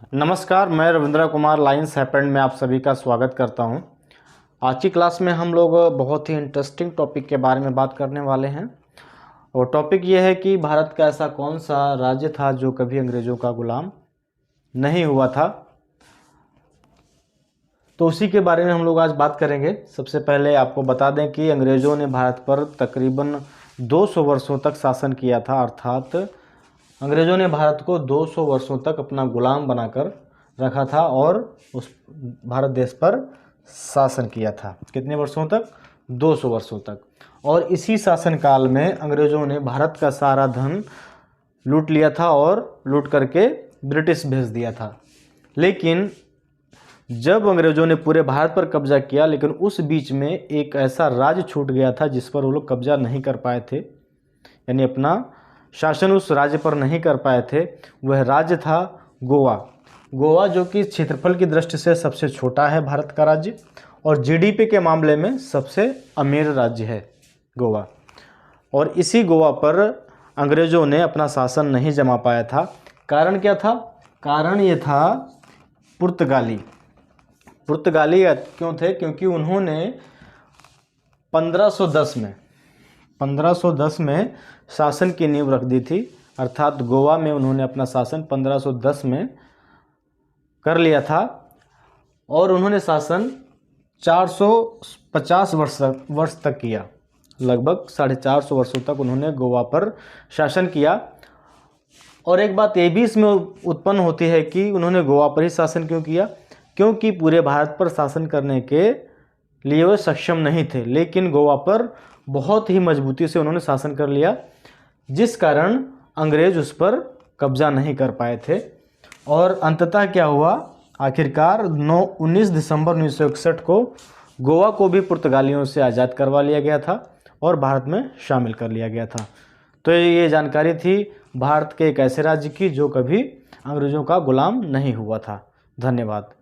नमस्कार, मैं Ravindra Kumar lines happened में आप सभी का स्वागत करता हूं। आज की क्लास में हम लोग बहुत ही इंटरेस्टिंग टॉपिक के बारे में बात करने वाले हैं और टॉपिक ये है कि भारत का ऐसा कौन सा राज्य था जो कभी अंग्रेज़ों का गुलाम नहीं हुआ था। तो उसी के बारे में हम लोग आज बात करेंगे। सबसे पहले आपको बता दें कि अंग्रेज़ों ने भारत पर तकरीबन 200 वर्षों तक शासन किया था, अर्थात अंग्रेज़ों ने भारत को 200 वर्षों तक अपना गुलाम बनाकर रखा था और उस भारत देश पर शासन किया था। कितने वर्षों तक? 200 वर्षों तक। और इसी शासनकाल में अंग्रेज़ों ने भारत का सारा धन लूट लिया था और लूट करके ब्रिटिश भेज दिया था। लेकिन जब अंग्रेज़ों ने पूरे भारत पर कब्जा किया, लेकिन उस बीच में एक ऐसा राज्य छूट गया था जिस पर वो लोग कब्जा नहीं कर पाए थे, यानी अपना शासन उस राज्य पर नहीं कर पाए थे। वह राज्य था गोवा। गोवा जो कि क्षेत्रफल की दृष्टि से सबसे छोटा है भारत का राज्य और जीडीपी के मामले में सबसे अमीर राज्य है गोवा। और इसी गोवा पर अंग्रेज़ों ने अपना शासन नहीं जमा पाया था। कारण क्या था? कारण ये था पुर्तगाली क्यों थे? क्योंकि उन्होंने 1510 में शासन की नींव रख दी थी, अर्थात गोवा में उन्होंने अपना शासन 1510 में कर लिया था और उन्होंने शासन 450 वर्ष तक किया। लगभग 450 वर्षों तक उन्होंने गोवा पर शासन किया। और एक बात ये भी इसमें उत्पन्न होती है कि उन्होंने गोवा पर ही शासन क्यों किया? क्योंकि पूरे भारत पर शासन करने के लिए वो सक्षम नहीं थे, लेकिन गोवा पर बहुत ही मजबूती से उन्होंने शासन कर लिया, जिस कारण अंग्रेज उस पर कब्जा नहीं कर पाए थे। और अंततः क्या हुआ? आखिरकार 19 दिसंबर 1961 को गोवा को भी पुर्तगालियों से आज़ाद करवा लिया गया था और भारत में शामिल कर लिया गया था। तो ये जानकारी थी भारत के एक ऐसे राज्य की जो कभी अंग्रेज़ों का गुलाम नहीं हुआ था। धन्यवाद।